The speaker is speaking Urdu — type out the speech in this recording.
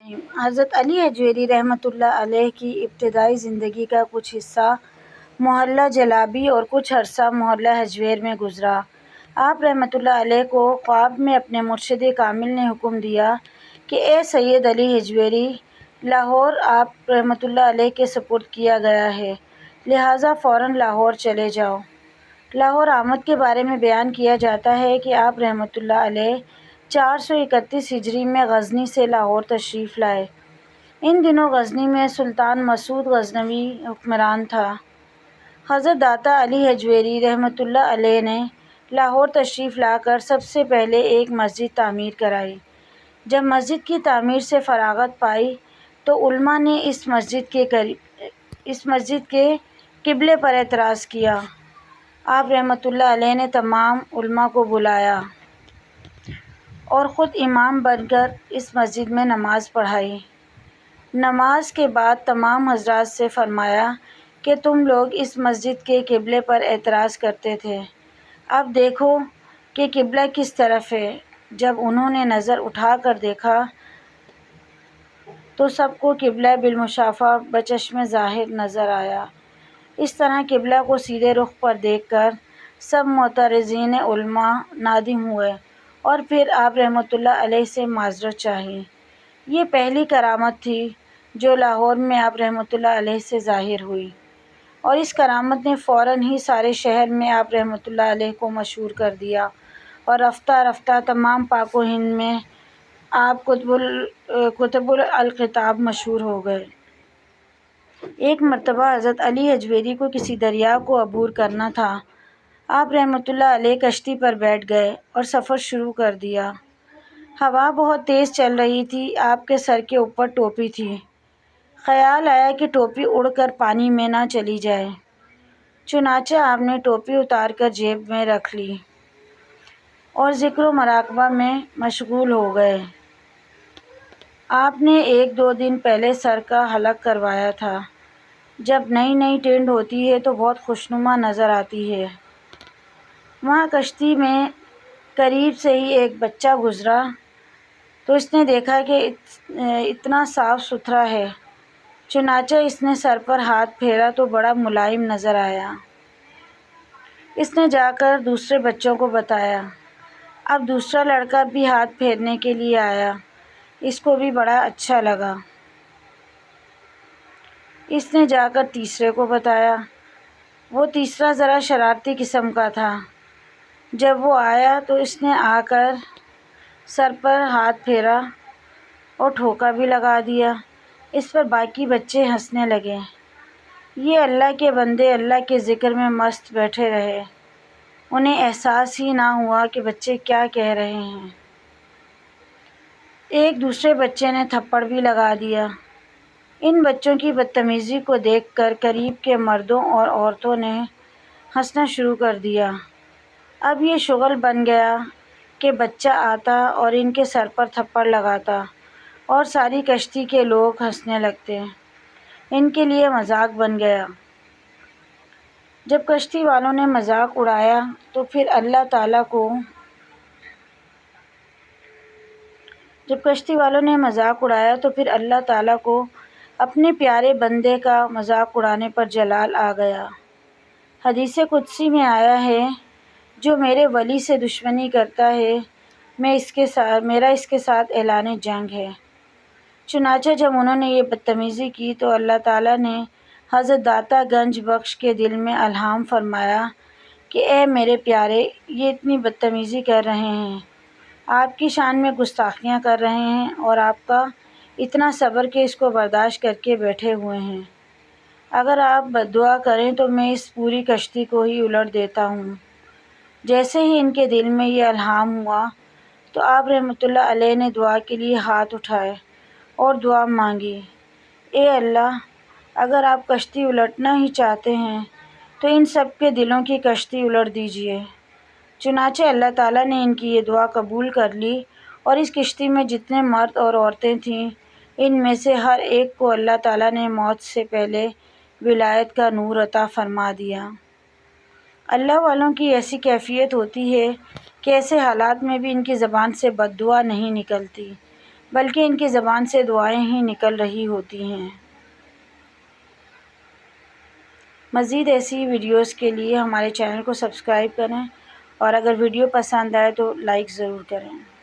حضرت علی حجویری رحمۃ اللہ علیہ کی ابتدائی زندگی کا کچھ حصہ محلہ جلابی اور کچھ عرصہ محلہ حجویر میں گزرا۔ آپ رحمۃ اللہ علیہ کو خواب میں اپنے مرشد کامل نے حکم دیا کہ اے سید علی حجویری، لاہور آپ رحمۃ اللہ علیہ کے سپرد کیا گیا ہے، لہٰذا فوراً لاہور چلے جاؤ۔ لاہور آمد کے بارے میں بیان کیا جاتا ہے کہ آپ رحمۃ اللہ علیہ 431 ہجری میں غزنی سے لاہور تشریف لائے۔ ان دنوں غزنی میں سلطان مسعود غزنوی حکمران تھا۔ حضرت داتا علی حجویری رحمۃ اللہ علیہ نے لاہور تشریف لا کر سب سے پہلے ایک مسجد تعمیر کرائی۔ جب مسجد کی تعمیر سے فراغت پائی تو علماء نے اس مسجد کے قبلے پر اعتراض کیا۔ آپ رحمۃ اللہ علیہ نے تمام علماء کو بلایا اور خود امام بن کر اس مسجد میں نماز پڑھائی۔ نماز کے بعد تمام حضرات سے فرمایا کہ تم لوگ اس مسجد کے قبلے پر اعتراض کرتے تھے، اب دیکھو کہ قبلہ کس طرف ہے۔ جب انہوں نے نظر اٹھا کر دیکھا تو سب کو قبلہ بالمشافہہ بچشمِ ظاہر نظر آیا۔ اس طرح قبلہ کو سیدھے رخ پر دیکھ کر سب معترضین علماء نادم ہوئے اور پھر آپ رحمۃ اللہ علیہ سے معذرت چاہی۔ یہ پہلی کرامت تھی جو لاہور میں آپ رحمۃ اللہ علیہ سے ظاہر ہوئی، اور اس کرامت نے فوراً ہی سارے شہر میں آپ رحمۃ اللہ علیہ کو مشہور کر دیا، اور رفتہ رفتہ تمام پاک و ہند میں آپ کتب الکتاب مشہور ہو گئے۔ ایک مرتبہ حضرت علی حجویری کو کسی دریا کو عبور کرنا تھا۔ آپ رحمۃ اللہ علیہ کشتی پر بیٹھ گئے اور سفر شروع کر دیا۔ ہوا بہت تیز چل رہی تھی، آپ کے سر کے اوپر ٹوپی تھی۔ خیال آیا کہ ٹوپی اڑ کر پانی میں نہ چلی جائے، چنانچہ آپ نے ٹوپی اتار کر جیب میں رکھ لی اور ذکر و مراقبہ میں مشغول ہو گئے۔ آپ نے 1-2 دن پہلے سر کا حلق کروایا تھا۔ جب نئی نئی ٹرینڈ ہوتی ہے تو بہت خوشنما نظر آتی ہے۔ وہاں کشتی میں قریب سے ہی ایک بچہ گزرا تو اس نے دیکھا کہ اتنا صاف ستھرا ہے، چنانچہ اس نے سر پر ہاتھ پھیرا تو بڑا ملائم نظر آیا۔ اس نے جا کر دوسرے بچوں کو بتایا۔ اب دوسرا لڑکا بھی ہاتھ پھیرنے کے لیے آیا، اس کو بھی بڑا اچھا لگا۔ اس نے جا کر تیسرے کو بتایا۔ وہ تیسرا ذرا شرارتی قسم کا تھا۔ جب وہ آیا تو اس نے آ کر سر پر ہاتھ پھیرا اور ٹھوکا بھی لگا دیا۔ اس پر باقی بچے ہنسنے لگے۔ یہ اللہ کے بندے اللہ کے ذکر میں مست بیٹھے رہے، انہیں احساس ہی نہ ہوا کہ بچے کیا کہہ رہے ہیں۔ ایک دوسرے بچے نے تھپڑ بھی لگا دیا۔ ان بچوں کی بدتمیزی کو دیکھ کر قریب کے مردوں اور عورتوں نے ہنسنا شروع کر دیا۔ اب یہ شغل بن گیا کہ بچہ آتا اور ان کے سر پر تھپڑ لگاتا اور ساری کشتی کے لوگ ہنسنے لگتے۔ ان کے لیے مذاق بن گیا۔ جب کشتی والوں نے مذاق اڑایا تو پھر اللہ تعالیٰ کو اپنے پیارے بندے کا مذاق اڑانے پر جلال آ گیا۔ حدیث قدسی میں آیا ہے، جو میرے ولی سے دشمنی کرتا ہے میرا اس کے ساتھ اعلان جنگ ہے۔ چنانچہ جب انہوں نے یہ بدتمیزی کی تو اللہ تعالیٰ نے حضرت داتا گنج بخش کے دل میں الہام فرمایا کہ اے میرے پیارے، یہ اتنی بدتمیزی کر رہے ہیں، آپ کی شان میں گستاخیاں کر رہے ہیں اور آپ کا اتنا صبر کہ اس کو برداشت کر کے بیٹھے ہوئے ہیں۔ اگر آپ بددعا کریں تو میں اس پوری کشتی کو ہی الٹ دیتا ہوں۔ جیسے ہی ان کے دل میں یہ الہام ہوا تو آپ رحمۃ اللہ علیہ نے دعا کے لیے ہاتھ اٹھائے اور دعا مانگی، اے اللہ، اگر آپ کشتی الٹنا ہی چاہتے ہیں تو ان سب کے دلوں کی کشتی الٹ دیجیے۔ چنانچہ اللہ تعالیٰ نے ان کی یہ دعا قبول کر لی اور اس کشتی میں جتنے مرد اور عورتیں تھیں، ان میں سے ہر ایک کو اللہ تعالیٰ نے موت سے پہلے ولایت کا نور عطا فرما دیا۔ اللہ والوں کی ایسی کیفیت ہوتی ہے کہ ایسے حالات میں بھی ان کی زبان سے بد دعا نہیں نکلتی۔ بلکہ ان کی زبان سے دعائیں ہی نکل رہی ہوتی ہیں۔ مزید ایسی ویڈیوز کے لیے ہمارے چینل کو سبسکرائب کریں اور اگر ویڈیو پسند آئے تو لائک ضرور کریں۔